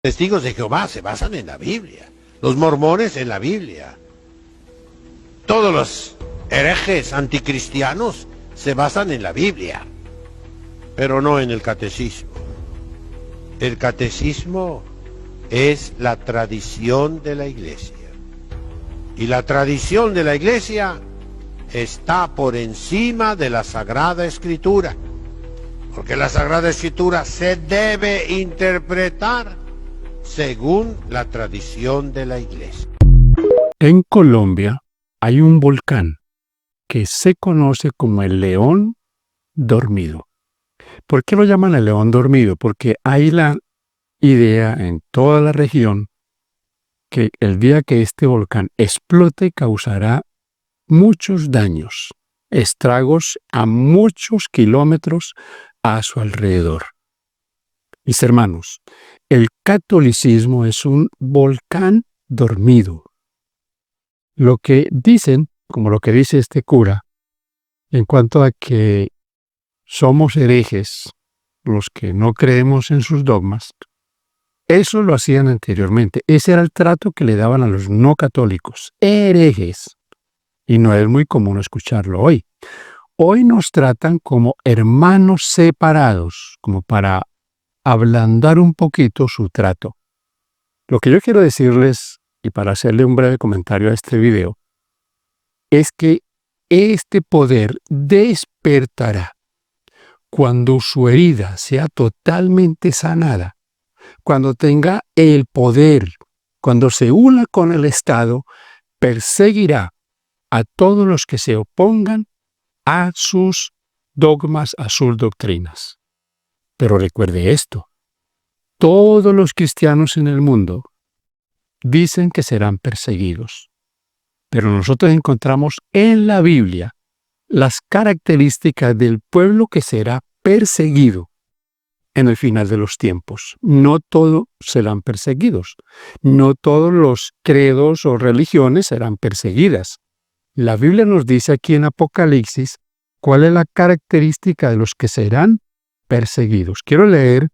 Testigos de Jehová se basan en la Biblia. Los mormones en la Biblia. Todos los herejes anticristianos se basan en la Biblia, pero no en el catecismo. El catecismo es la tradición de la Iglesia. Y la tradición de la Iglesia está por encima de la Sagrada Escritura. Porque la Sagrada Escritura se debe interpretar según la tradición de la Iglesia. En Colombia hay un volcán que se conoce como el León Dormido. ¿Por qué lo llaman el León Dormido? Porque hay la idea en toda la región que el día que este volcán explote causará muchos daños, estragos a muchos kilómetros a su alrededor. Mis hermanos, el catolicismo es un volcán dormido. Lo que dicen, como lo que dice este cura, en cuanto a que somos herejes, los que no creemos en sus dogmas, eso lo hacían anteriormente. Ese era el trato que le daban a los no católicos, herejes. Y no es muy común escucharlo hoy. Hoy nos tratan como hermanos separados, como para ablandar un poquito su trato. Lo que yo quiero decirles, y para hacerle un breve comentario a este video, es que este poder despertará cuando su herida sea totalmente sanada, cuando tenga el poder, cuando se una con el Estado, perseguirá a todos los que se opongan a sus dogmas, a sus doctrinas. Pero recuerde esto, todos los cristianos en el mundo dicen que serán perseguidos, pero nosotros encontramos en la Biblia las características del pueblo que será perseguido en el final de los tiempos. No todos serán perseguidos, no todos los credos o religiones serán perseguidas. La Biblia nos dice aquí en Apocalipsis cuál es la característica de los que serán perseguidos. Quiero leer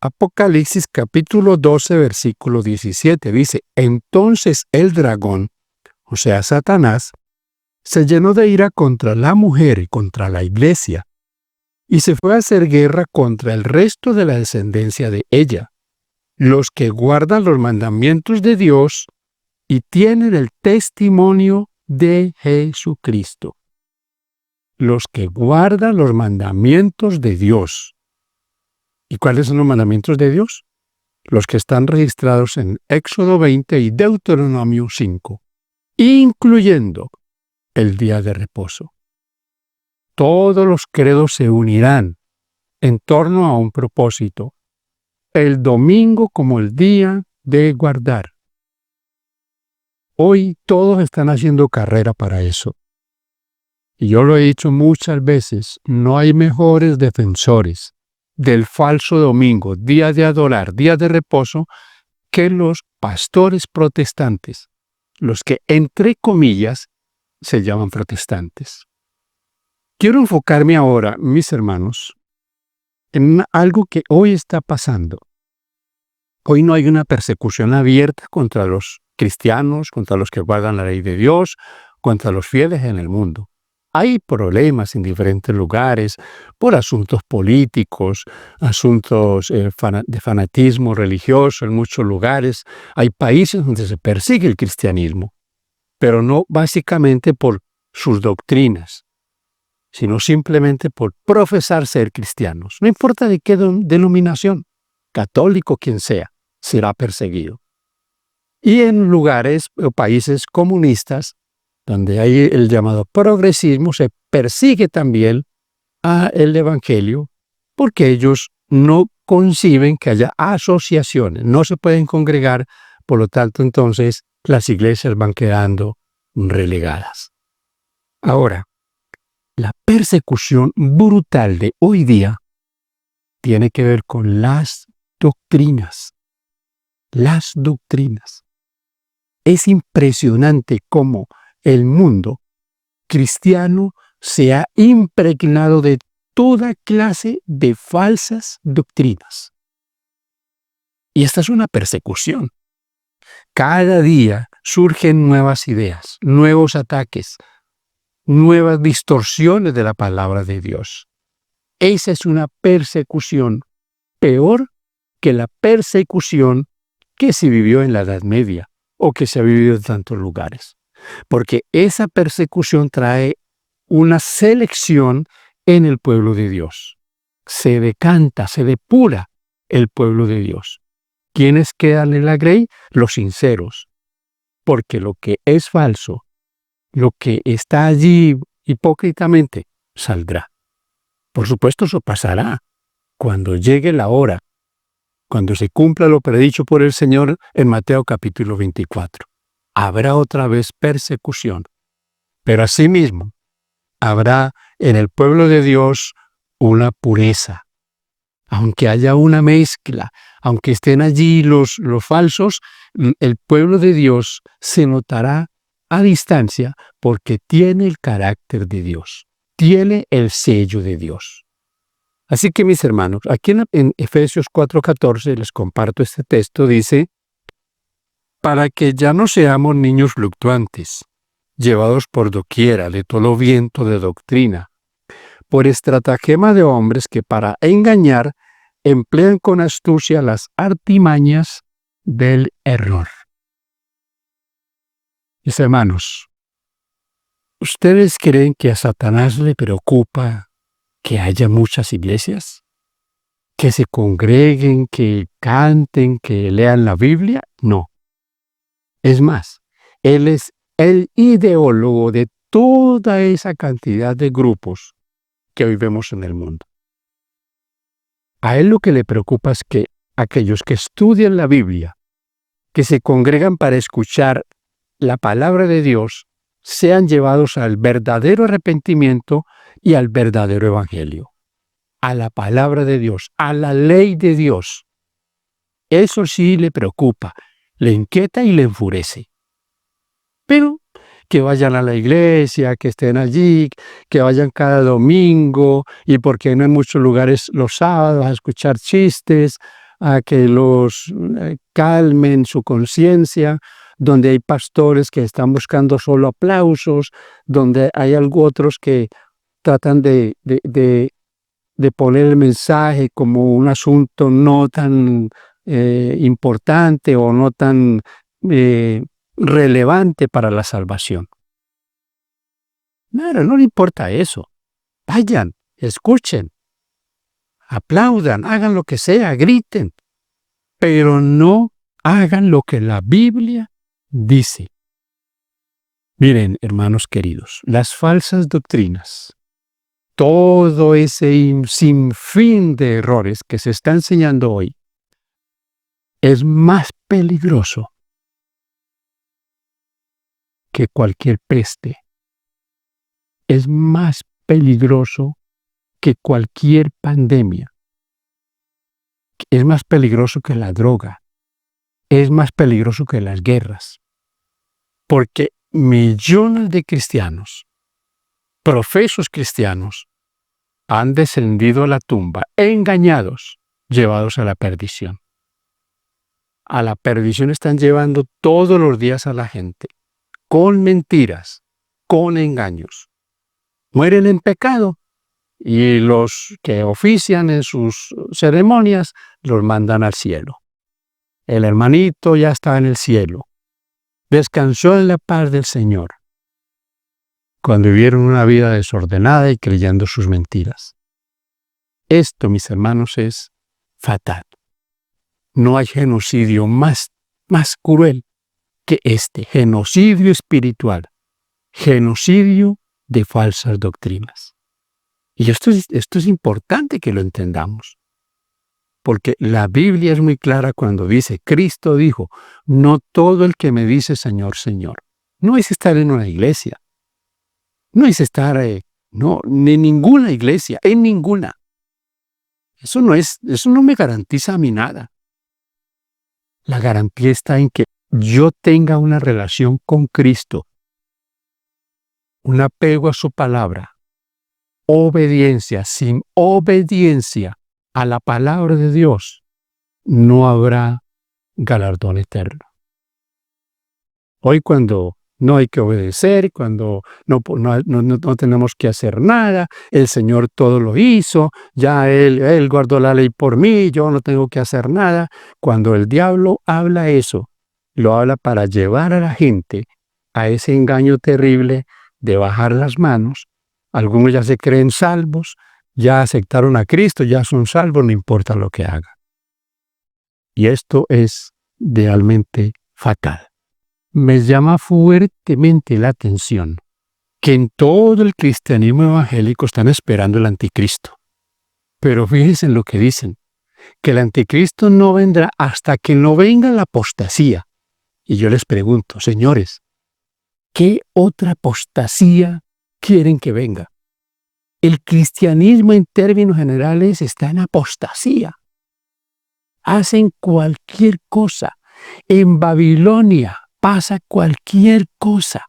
Apocalipsis capítulo 12, versículo 17. Dice, entonces el dragón, o sea, Satanás, se llenó de ira contra la mujer y contra la iglesia, y se fue a hacer guerra contra el resto de la descendencia de ella, los que guardan los mandamientos de Dios y tienen el testimonio de Jesucristo. Los que guardan los mandamientos de Dios. ¿Y cuáles son los mandamientos de Dios? Los que están registrados en Éxodo 20 y Deuteronomio 5, incluyendo el día de reposo. Todos los credos se unirán en torno a un propósito, el domingo como el día de guardar. Hoy todos están haciendo carrera para eso. Y yo lo he dicho muchas veces, no hay mejores defensores del falso domingo, día de adorar, día de reposo, que los pastores protestantes, los que, entre comillas, se llaman protestantes. Quiero enfocarme ahora, mis hermanos, en algo que hoy está pasando. Hoy no hay una persecución abierta contra los cristianos, contra los que guardan la ley de Dios, contra los fieles en el mundo. Hay problemas en diferentes lugares por asuntos políticos, asuntos de fanatismo religioso en muchos lugares. Hay países donde se persigue el cristianismo, pero no básicamente por sus doctrinas, sino simplemente por profesar ser cristianos. No importa de qué denominación, católico quien sea, será perseguido. Y en lugares o países comunistas, donde hay el llamado progresismo, se persigue también al evangelio porque ellos no conciben que haya asociaciones, no se pueden congregar, por lo tanto entonces las iglesias van quedando relegadas. Ahora, la persecución brutal de hoy día tiene que ver con las doctrinas. Las doctrinas. Es impresionante cómo el mundo cristiano se ha impregnado de toda clase de falsas doctrinas. Y esta es una persecución. Cada día surgen nuevas ideas, nuevos ataques, nuevas distorsiones de la palabra de Dios. Esa es una persecución peor que la persecución que se vivió en la Edad Media o que se ha vivido en tantos lugares. Porque esa persecución trae una selección en el pueblo de Dios. Se decanta, se depura el pueblo de Dios. ¿Quiénes quedan en la grey? Los sinceros. Porque lo que es falso, lo que está allí hipócritamente, saldrá. Por supuesto, eso pasará cuando llegue la hora, cuando se cumpla lo predicho por el Señor en Mateo capítulo 24. Habrá otra vez persecución, pero asimismo habrá en el pueblo de Dios una pureza. Aunque haya una mezcla, aunque estén allí los falsos, el pueblo de Dios se notará a distancia porque tiene el carácter de Dios, tiene el sello de Dios. Así que, mis hermanos, aquí en Efesios 4:14 les comparto este texto, dice: para que ya no seamos niños fluctuantes, llevados por doquiera de todo viento de doctrina, por estratagema de hombres que para engañar emplean con astucia las artimañas del error. Mis hermanos, ¿ustedes creen que a Satanás le preocupa que haya muchas iglesias? ¿Que se congreguen, que canten, que lean la Biblia? No. Es más, él es el ideólogo de toda esa cantidad de grupos que hoy vemos en el mundo. A él lo que le preocupa es que aquellos que estudian la Biblia, que se congregan para escuchar la palabra de Dios, sean llevados al verdadero arrepentimiento y al verdadero evangelio, a la palabra de Dios, a la ley de Dios. Eso sí le preocupa, le inquieta y le enfurece. Pero que vayan a la iglesia, que estén allí, que vayan cada domingo, y porque no en muchos lugares los sábados a escuchar chistes, a que los calmen su conciencia, donde hay pastores que están buscando solo aplausos, donde hay otros que tratan de poner el mensaje como un asunto no tan importante o no tan relevante para la salvación. No le importa eso. Vayan, escuchen, aplaudan, hagan lo que sea, griten, pero no hagan lo que la Biblia dice. Miren, hermanos queridos, las falsas doctrinas, todo ese sinfín de errores que se está enseñando hoy, es más peligroso que cualquier peste. Es más peligroso que cualquier pandemia. Es más peligroso que la droga. Es más peligroso que las guerras. Porque millones de cristianos, profesos cristianos, han descendido a la tumba, engañados, llevados a la perdición. A la perdición están llevando todos los días a la gente, con mentiras, con engaños. Mueren en pecado y los que ofician en sus ceremonias los mandan al cielo. El hermanito ya está en el cielo. Descansó en la paz del Señor cuando vivieron una vida desordenada y creyendo sus mentiras. Esto, mis hermanos, es fatal. No hay genocidio más cruel que este genocidio espiritual, genocidio de falsas doctrinas. Y esto es importante que lo entendamos, porque la Biblia es muy clara cuando dice, Cristo dijo, no todo el que me dice Señor, Señor. No es estar en una iglesia, no es estar, en ninguna iglesia, en ninguna. Eso no me garantiza a mí nada. La garantía está en que yo tenga una relación con Cristo, un apego a su palabra, obediencia. Sin obediencia a la palabra de Dios, no habrá galardón eterno. Hoy cuando no hay que obedecer, cuando no tenemos que hacer nada, el Señor todo lo hizo, ya Él guardó la ley por mí, yo no tengo que hacer nada. Cuando el diablo habla eso, lo habla para llevar a la gente a ese engaño terrible de bajar las manos. Algunos ya se creen salvos, ya aceptaron a Cristo, ya son salvos, no importa lo que hagan. Y esto es realmente fatal. Me llama fuertemente la atención que en todo el cristianismo evangélico están esperando el anticristo. Pero fíjense en lo que dicen, que el anticristo no vendrá hasta que no venga la apostasía. Y yo les pregunto, señores, ¿qué otra apostasía quieren que venga? El cristianismo en términos generales está en apostasía. Hacen cualquier cosa. En Babilonia pasa cualquier cosa.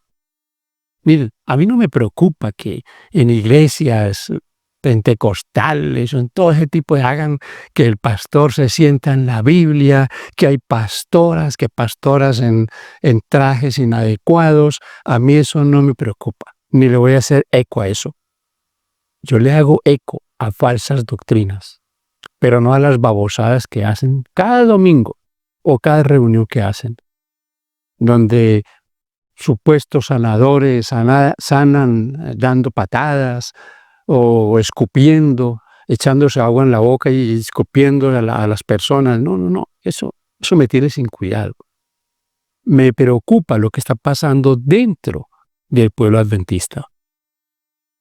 Miren, a mí no me preocupa que en iglesias pentecostales o en todo ese tipo hagan que el pastor se sienta en la Biblia, que hay pastoras en trajes inadecuados. A mí eso no me preocupa, ni le voy a hacer eco a eso. Yo le hago eco a falsas doctrinas, pero no a las babosadas que hacen cada domingo o cada reunión que hacen, donde supuestos sanadores sanan dando patadas o escupiendo, echándose agua en la boca y escupiendo a las personas. No, eso me tiene sin cuidado. Me preocupa lo que está pasando dentro del pueblo adventista,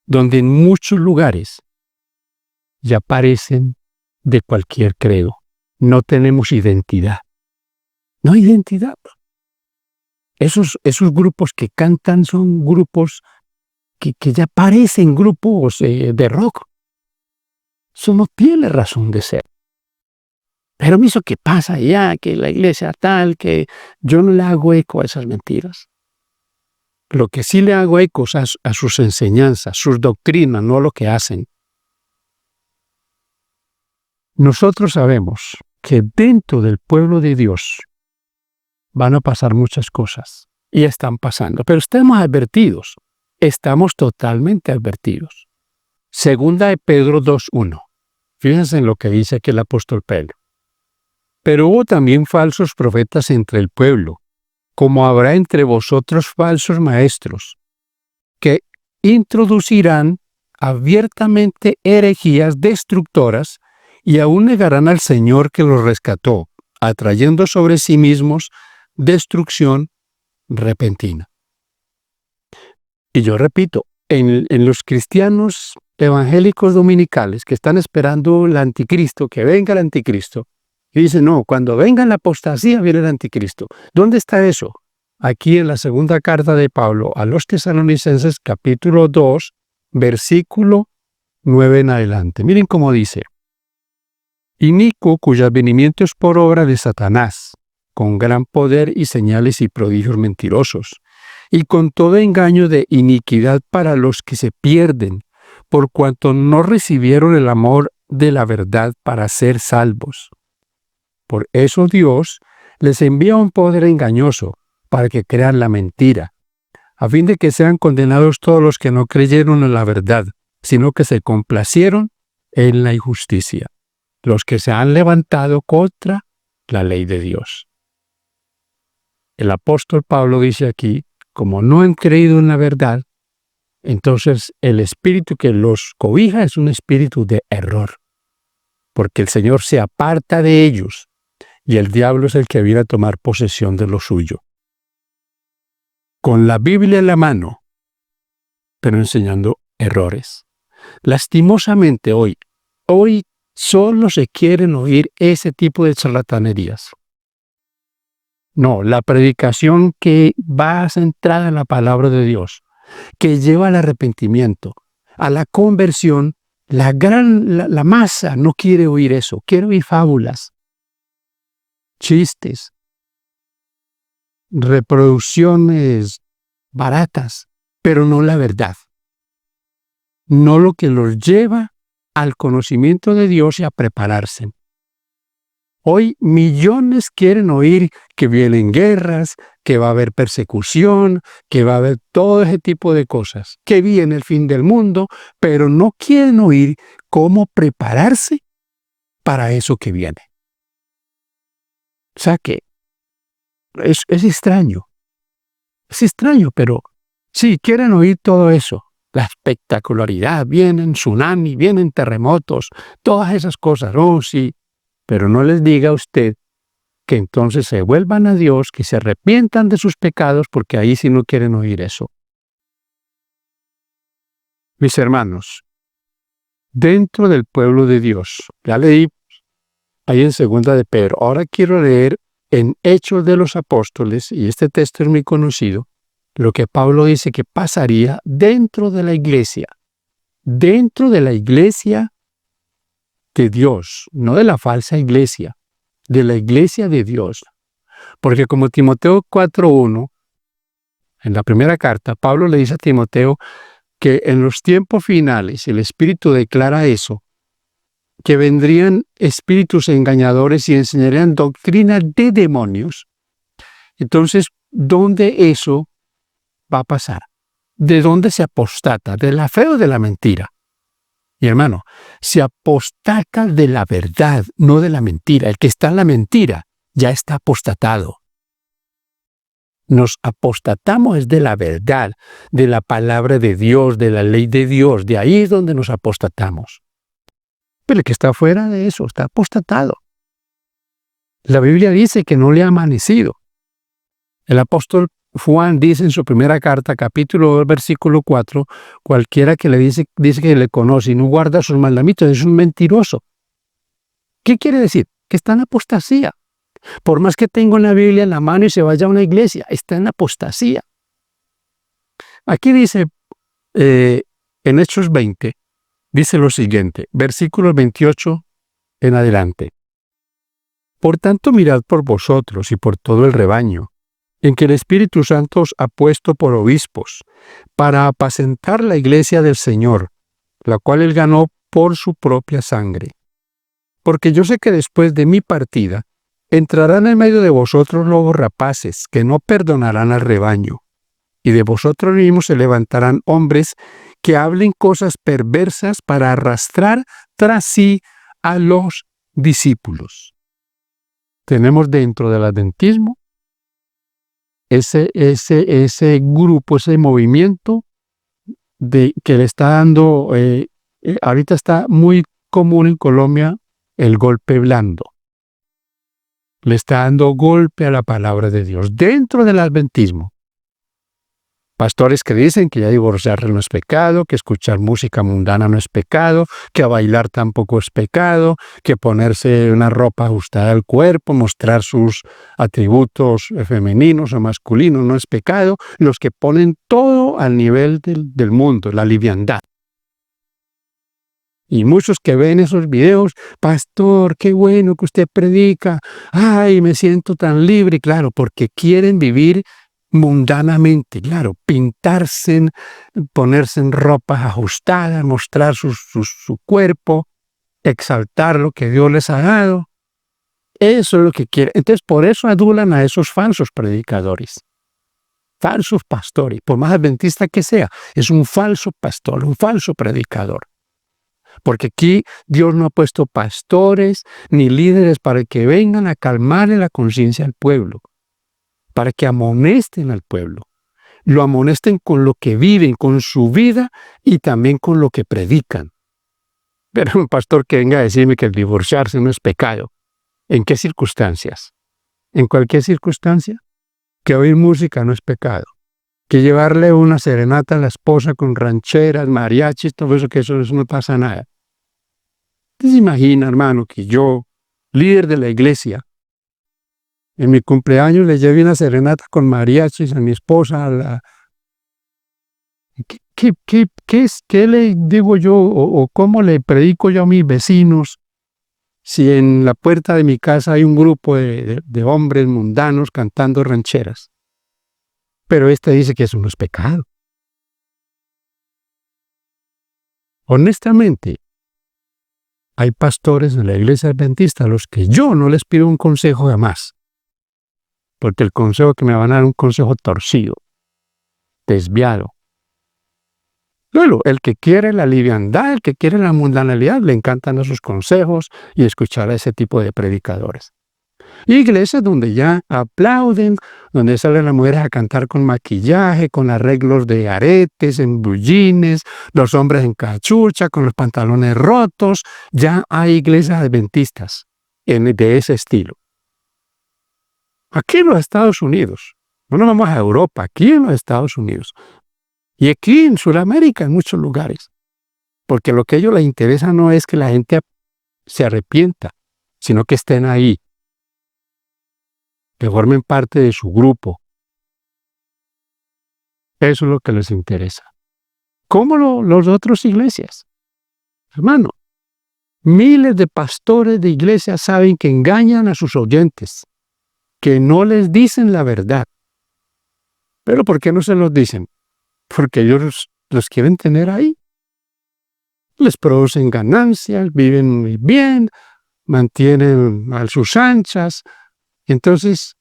donde en muchos lugares ya parecen de cualquier credo. No tenemos identidad. No hay identidad. Esos grupos que cantan son grupos que ya parecen grupos de rock. Eso no tiene razón de ser. Pero eso que pasa allá, que la iglesia tal, que yo no le hago eco a esas mentiras. Lo que sí le hago eco es a sus enseñanzas, sus doctrinas, no a lo que hacen. Nosotros sabemos que dentro del pueblo de Dios van a pasar muchas cosas y están pasando, pero estamos advertidos, estamos totalmente advertidos. Segunda de Pedro 2:1. Fíjense en lo que dice aquí el apóstol Pedro. Pero hubo también falsos profetas entre el pueblo, como habrá entre vosotros falsos maestros, que introducirán abiertamente herejías destructoras y aún negarán al Señor que los rescató, atrayendo sobre sí mismos destrucción repentina. Y yo repito, en los cristianos evangélicos dominicales que están esperando el anticristo, que venga el anticristo, y dicen, no, cuando venga la apostasía viene el anticristo. ¿Dónde está eso? Aquí en la segunda carta de Pablo a los Tesalonicenses, capítulo 2, versículo 9 en adelante. Miren cómo dice. Inicuo, cuyo advenimiento es por obra de Satanás, con gran poder y señales y prodigios mentirosos, y con todo engaño de iniquidad para los que se pierden, por cuanto no recibieron el amor de la verdad para ser salvos. Por eso Dios les envía un poder engañoso para que crean la mentira, a fin de que sean condenados todos los que no creyeron en la verdad, sino que se complacieron en la injusticia, los que se han levantado contra la ley de Dios. El apóstol Pablo dice aquí, como no han creído en la verdad, entonces el espíritu que los cobija es un espíritu de error, porque el Señor se aparta de ellos y el diablo es el que viene a tomar posesión de lo suyo. Con la Biblia en la mano, pero enseñando errores. Lastimosamente hoy solo se quieren oír ese tipo de charlatanerías. No, la predicación que va centrada en la palabra de Dios, que lleva al arrepentimiento, a la conversión, la masa no quiere oír eso, quiere oír fábulas, chistes, reproducciones baratas, pero no la verdad. No lo que los lleva al conocimiento de Dios y a prepararse. Hoy millones quieren oír que vienen guerras, que va a haber persecución, que va a haber todo ese tipo de cosas, que viene el fin del mundo, pero no quieren oír cómo prepararse para eso que viene. O sea que es extraño. Es extraño, pero sí, quieren oír todo eso. La espectacularidad, vienen tsunamis, vienen terremotos, todas esas cosas. Oh, sí, pero no les diga a usted que entonces se vuelvan a Dios, que se arrepientan de sus pecados, porque ahí sí no quieren oír eso. Mis hermanos, dentro del pueblo de Dios, ya leí ahí en Segunda de Pedro, ahora quiero leer en Hechos de los Apóstoles, y este texto es muy conocido, lo que Pablo dice que pasaría dentro de la iglesia de Dios, no de la falsa iglesia, de la iglesia de Dios. Porque como Timoteo 4:1, en la primera carta, Pablo le dice a Timoteo que en los tiempos finales el Espíritu declara eso, que vendrían espíritus engañadores y enseñarían doctrina de demonios. Entonces, ¿dónde eso va a pasar? ¿De dónde se apostata? ¿De la fe o de la mentira? Mi hermano, se apostata de la verdad, no de la mentira. El que está en la mentira ya está apostatado. Nos apostatamos de la verdad, de la palabra de Dios, de la ley de Dios. De ahí es donde nos apostatamos. Pero el que está fuera de eso está apostatado. La Biblia dice que no le ha amanecido. El apóstol Juan dice en su primera carta, capítulo 2, versículo 4, cualquiera que le dice que le conoce y no guarda sus mandamientos es un mentiroso. ¿Qué quiere decir? Que está en apostasía. Por más que tenga una Biblia en la mano y se vaya a una iglesia, está en apostasía. Aquí dice, en Hechos 20, dice lo siguiente, versículos 28 en adelante. Por tanto, mirad por vosotros y por todo el rebaño, en que el Espíritu Santo os ha puesto por obispos, para apacentar la iglesia del Señor, la cual él ganó por su propia sangre. Porque yo sé que después de mi partida, entrarán en medio de vosotros lobos rapaces, que no perdonarán al rebaño, y de vosotros mismos se levantarán hombres que hablen cosas perversas para arrastrar tras sí a los discípulos. Tenemos dentro del adventismo ese grupo, ese movimiento que le está dando, ahorita está muy común en Colombia el golpe blando. Le está dando golpe a la palabra de Dios dentro del adventismo. Pastores que dicen que ya divorciarse no es pecado, que escuchar música mundana no es pecado, que bailar tampoco es pecado, que ponerse una ropa ajustada al cuerpo, mostrar sus atributos femeninos o masculinos no es pecado. Los que ponen todo al nivel del mundo, la liviandad. Y muchos que ven esos videos, pastor, qué bueno que usted predica, ay, me siento tan libre, claro, porque quieren vivir mundanamente, claro, pintarse, ponerse en ropas ajustadas, mostrar su cuerpo, exaltar lo que Dios les ha dado. Eso es lo que quieren. Entonces, por eso adulan a esos falsos predicadores, falsos pastores, por más adventista que sea, es un falso pastor, un falso predicador. Porque aquí Dios no ha puesto pastores ni líderes para que vengan a calmarle la conciencia al pueblo, para que amonesten al pueblo, lo amonesten con lo que viven, con su vida y también con lo que predican. Pero un pastor que venga a decirme que el divorciarse no es pecado, ¿en qué circunstancias? En cualquier circunstancia, que oír música no es pecado, que llevarle una serenata a la esposa con rancheras, mariachis, todo eso, que eso no pasa nada. ¿Usted se imagina, hermano, que yo, líder de la iglesia, en mi cumpleaños le llevé una serenata con mariachis a mi esposa? ¿Qué le digo yo o cómo le predico yo a mis vecinos si en la puerta de mi casa hay un grupo de hombres mundanos cantando rancheras? Pero dice que eso no es pecado. Honestamente, Hay pastores en la iglesia adventista a los que yo no les pido un consejo jamás, porque el consejo que me van a dar es un consejo torcido, desviado. Luego, el que quiere la liviandad, el que quiere la mundanalidad, le encantan esos consejos y escuchar a ese tipo de predicadores. Iglesias donde ya aplauden, donde salen las mujeres a cantar con maquillaje, con arreglos de aretes, en bullines, los hombres en cachucha, con los pantalones rotos. Ya hay iglesias adventistas de ese estilo. Aquí en los Estados Unidos, no nos vamos a Europa, aquí en los Estados Unidos. Y aquí en Sudamérica, en muchos lugares. Porque lo que a ellos les interesa no es que la gente se arrepienta, sino que estén ahí, que formen parte de su grupo. Eso es lo que les interesa. ¿Cómo los otros iglesias? Hermano, miles de pastores de iglesias saben que engañan a sus oyentes, que no les dicen la verdad. ¿Pero por qué no se los dicen? Porque ellos los quieren tener ahí. Les producen ganancias, viven muy bien, mantienen a sus anchas. Entonces,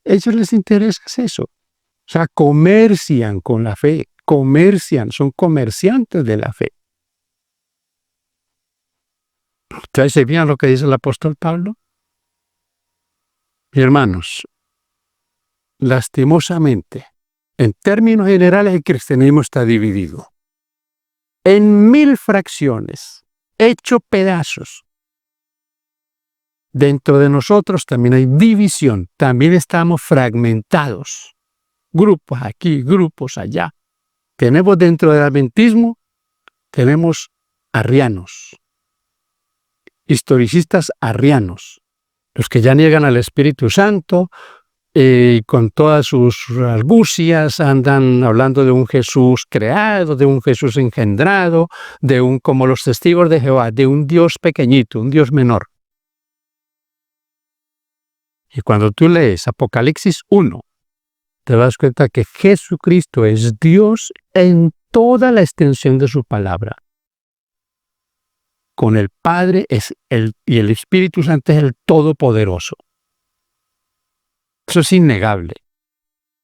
a ellos les interesa eso. O sea, comercian con la fe, son comerciantes de la fe. ¿Ustedes se fijan lo que dice el apóstol Pablo? Hermanos, lastimosamente, en términos generales, el cristianismo está dividido en 1000 fracciones, hecho pedazos. Dentro de nosotros también hay división, también estamos fragmentados. Grupos aquí, grupos allá. Tenemos dentro del adventismo, tenemos arrianos, historicistas arrianos, los que ya niegan al Espíritu Santo, con todas sus argucias andan hablando de un Jesús creado, de un Jesús engendrado, como los testigos de Jehová, de un Dios pequeñito, un Dios menor. Y cuando tú lees Apocalipsis 1, te das cuenta que Jesucristo es Dios en toda la extensión de su palabra. Con el Padre y el Espíritu Santo es el Todopoderoso. Eso es innegable.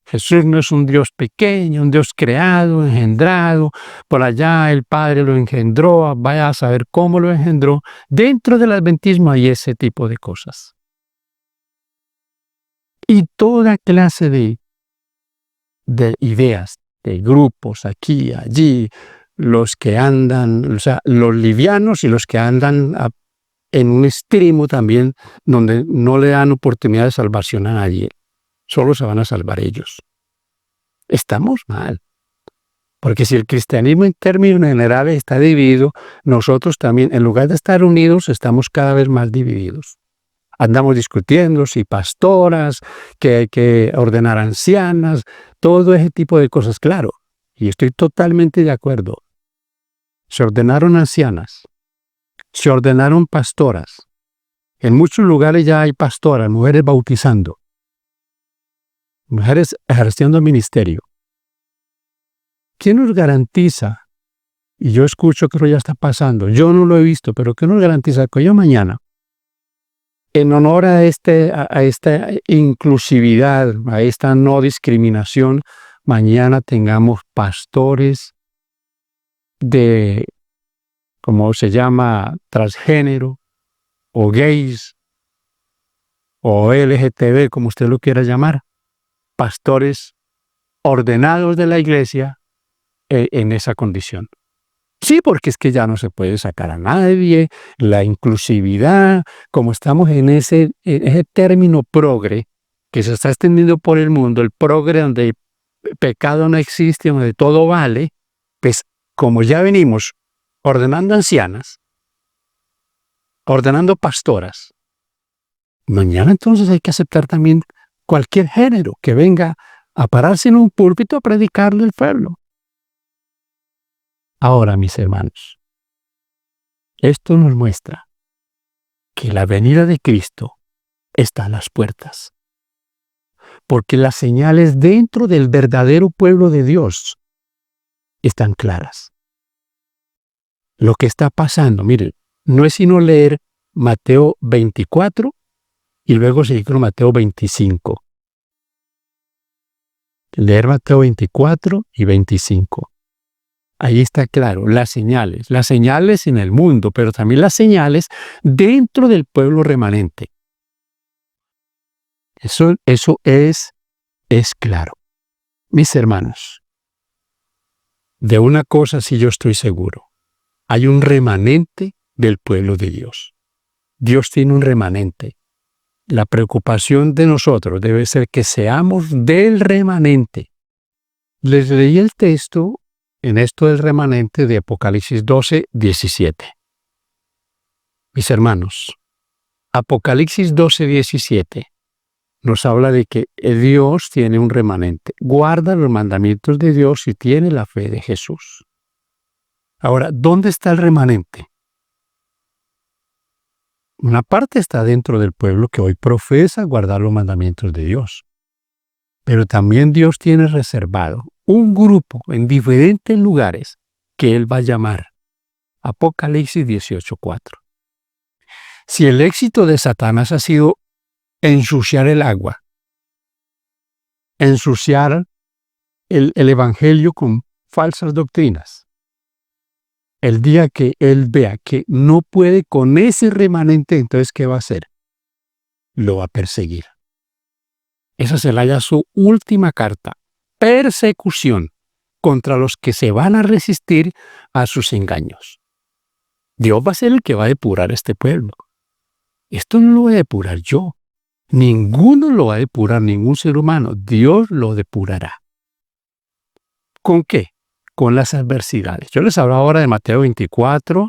Jesús no es un Dios pequeño, un Dios creado, engendrado. Por allá el Padre lo engendró, vaya a saber cómo lo engendró. Dentro del adventismo hay ese tipo de cosas. Y toda clase de ideas, de grupos aquí, allí, los que andan, o sea, los livianos y los que andan en un extremo también, donde no le dan oportunidad de salvación a nadie. Solo se van a salvar ellos. Estamos mal. Porque si el cristianismo en términos generales está dividido, nosotros también, en lugar de estar unidos, estamos cada vez más divididos. Andamos discutiendo si pastoras, que hay que ordenar ancianas, todo ese tipo de cosas, claro. Y estoy totalmente de acuerdo. Se ordenaron ancianas, se ordenaron pastoras. En muchos lugares ya hay pastoras, mujeres bautizando, mujeres ejerciendo ministerio. ¿Quién nos garantiza? Y yo escucho que eso ya está pasando. Yo no lo he visto, pero ¿qué nos garantiza que yo mañana, en honor a esta inclusividad, a esta no discriminación, mañana tengamos pastores de, ¿cómo se llama?, transgénero, o gays, o LGTB, como usted lo quiera llamar, pastores ordenados de la iglesia en esa condición? Sí, porque es que ya no se puede sacar a nadie, la inclusividad, como estamos en ese término progre, que se está extendiendo por el mundo, el progre donde pecado no existe, donde todo vale, pues como ya venimos ordenando ancianas, ordenando pastoras, mañana entonces hay que aceptar también cualquier género que venga a pararse en un púlpito a predicarle al pueblo. Ahora, mis hermanos, esto nos muestra que la venida de Cristo está a las puertas, porque las señales dentro del verdadero pueblo de Dios están claras. Lo que está pasando, miren, no es sino leer Mateo 24 y luego seguir con Mateo 25. Leer Mateo 24 y 25. Ahí está claro, las señales en el mundo, pero también las señales dentro del pueblo remanente. Eso es claro. Mis hermanos, de una cosa sí yo estoy seguro. Hay un remanente del pueblo de Dios. Dios tiene un remanente. La preocupación de nosotros debe ser que seamos del remanente. Les leí el texto en esto del remanente de Apocalipsis 12, 17. Mis hermanos, Apocalipsis 12, 17 nos habla de que Dios tiene un remanente, guarda los mandamientos de Dios y tiene la fe de Jesús. Ahora, ¿dónde está el remanente? Una parte está dentro del pueblo que hoy profesa guardar los mandamientos de Dios. Pero también Dios tiene reservado un grupo en diferentes lugares que Él va a llamar. Apocalipsis 18:4. Si el éxito de Satanás ha sido ensuciar el agua, ensuciar el evangelio con falsas doctrinas, el día que Él vea que no puede con ese remanente, entonces ¿qué va a hacer? Lo va a perseguir. Esa será su última carta. Persecución contra los que se van a resistir a sus engaños. Dios va a ser el que va a depurar este pueblo. Esto no lo voy a depurar yo. Ninguno lo va a depurar, ningún ser humano. Dios lo depurará. ¿Con qué? Con las adversidades. Yo les hablo ahora de Mateo 24,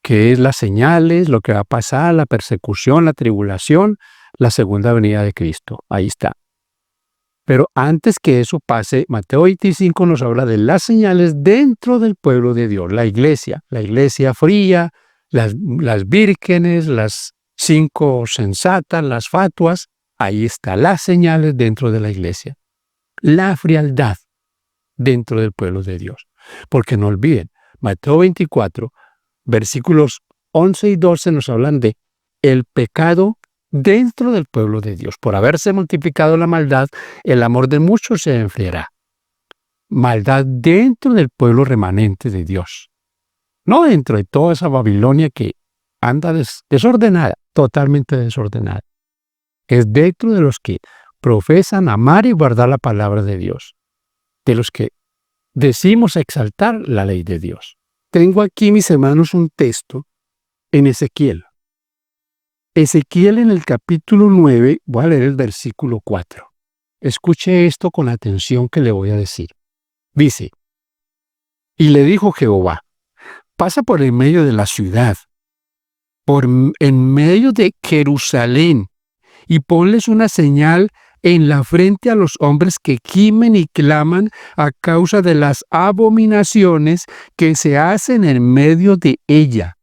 que es las señales, lo que va a pasar, la persecución, la tribulación, la segunda venida de Cristo. Ahí está. Pero antes que eso pase, Mateo 25 nos habla de las señales dentro del pueblo de Dios, la iglesia fría, las vírgenes, las 5 sensatas, las fatuas. Ahí está, las señales dentro de la iglesia. La frialdad dentro del pueblo de Dios. Porque no olviden, Mateo 24, versículos 11 y 12 nos hablan de el pecado dentro del pueblo de Dios. Por haberse multiplicado la maldad, el amor de muchos se enfriará. Maldad dentro del pueblo remanente de Dios. No dentro de toda esa Babilonia que anda desordenada, totalmente desordenada. Es dentro de los que profesan amar y guardar la palabra de Dios. De los que decimos exaltar la ley de Dios. Tengo aquí, mis hermanos, un texto en Ezequiel. Ezequiel en el capítulo 9, voy a leer el versículo 4. Escuche esto con la atención que le voy a decir. Dice, y le dijo Jehová, pasa por el medio de la ciudad, en medio de Jerusalén, y ponles una señal en la frente a los hombres que gimen y claman a causa de las abominaciones que se hacen en medio de ella.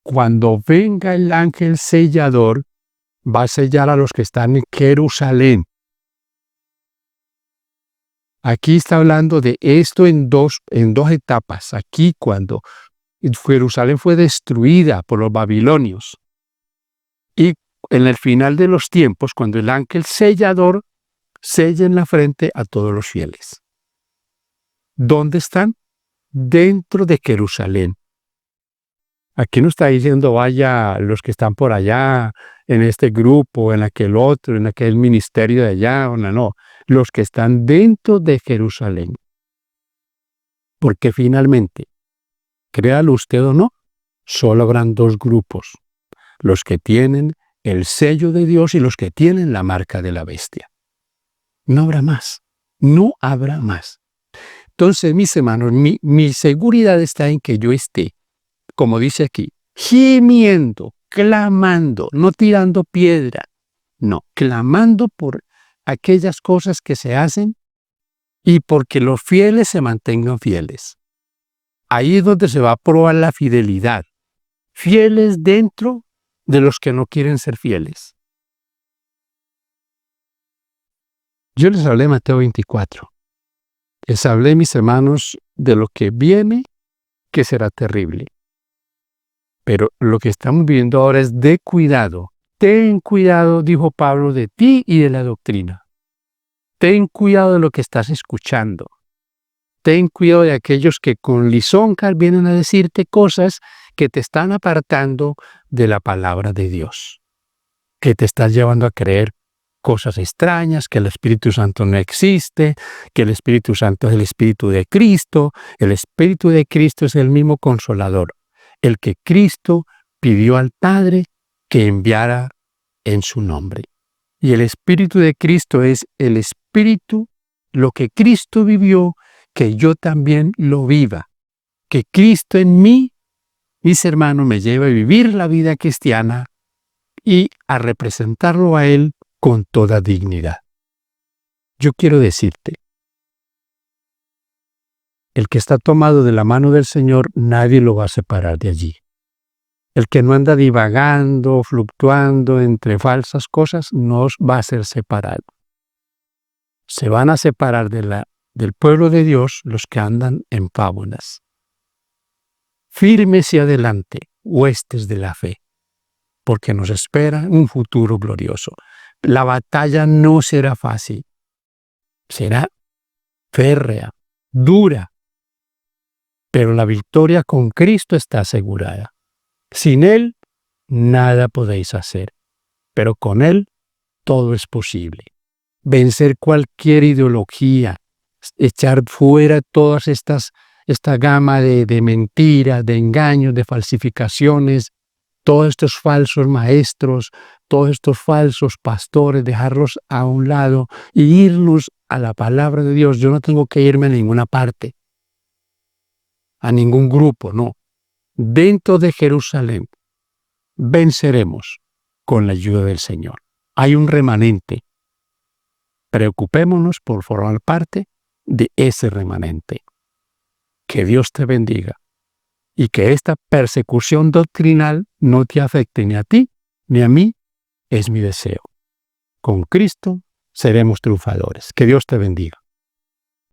Cuando venga el ángel sellador, va a sellar a los que están en Jerusalén. Aquí está hablando de esto en dos etapas. Aquí cuando Jerusalén fue destruida por los babilonios. Y en el final de los tiempos, cuando el ángel sellador sella en la frente a todos los fieles. ¿Dónde están? Dentro de Jerusalén. Aquí no está diciendo vaya los que están por allá, en este grupo, en aquel otro, en aquel ministerio de allá, no. Los que están dentro de Jerusalén. Porque finalmente, créalo usted o no, solo habrán 2 grupos. Los que tienen el sello de Dios y los que tienen la marca de la bestia. No habrá más. No habrá más. Entonces, mis hermanos, mi seguridad está en que yo esté, como dice aquí, gimiendo, clamando, no tirando piedra, no, clamando por aquellas cosas que se hacen y porque los fieles se mantengan fieles. Ahí es donde se va a probar la fidelidad. Fieles dentro de los que no quieren ser fieles. Yo les hablé de Mateo 24. Les hablé, mis hermanos, de lo que viene, que será terrible. Pero lo que estamos viendo ahora es de cuidado. Ten cuidado, dijo Pablo, de ti y de la doctrina. Ten cuidado de lo que estás escuchando. Ten cuidado de aquellos que con lisonjas vienen a decirte cosas que te están apartando de la palabra de Dios, que te están llevando a creer cosas extrañas, que el Espíritu Santo no existe, que el Espíritu Santo es el Espíritu de Cristo. El Espíritu de Cristo es el mismo Consolador, el que Cristo pidió al Padre que enviara en su nombre. Y el Espíritu de Cristo es el Espíritu, lo que Cristo vivió, que yo también lo viva. Que Cristo en mí, mis hermanos, me lleve a vivir la vida cristiana y a representarlo a Él con toda dignidad. Yo quiero decirte, el que está tomado de la mano del Señor, nadie lo va a separar de allí. El que no anda divagando, fluctuando entre falsas cosas, no va a ser separado. Se van a separar del pueblo de Dios los que andan en fábulas. Firmes y adelante, huestes de la fe, porque nos espera un futuro glorioso. La batalla no será fácil, será férrea, dura, pero la victoria con Cristo está asegurada. Sin Él, nada podéis hacer, pero con Él todo es posible. Vencer cualquier ideología, echar fuera todas esta gama de mentiras, de engaños, de falsificaciones, todos estos falsos maestros, todos estos falsos pastores, dejarlos a un lado y irnos a la palabra de Dios. Yo no tengo que irme a ninguna parte, a ningún grupo, no. Dentro de Jerusalén venceremos con la ayuda del Señor. Hay un remanente. Preocupémonos por formar parte de ese remanente. Que Dios te bendiga y que esta persecución doctrinal no te afecte ni a ti ni a mí, es mi deseo. Con Cristo seremos triunfadores. Que Dios te bendiga.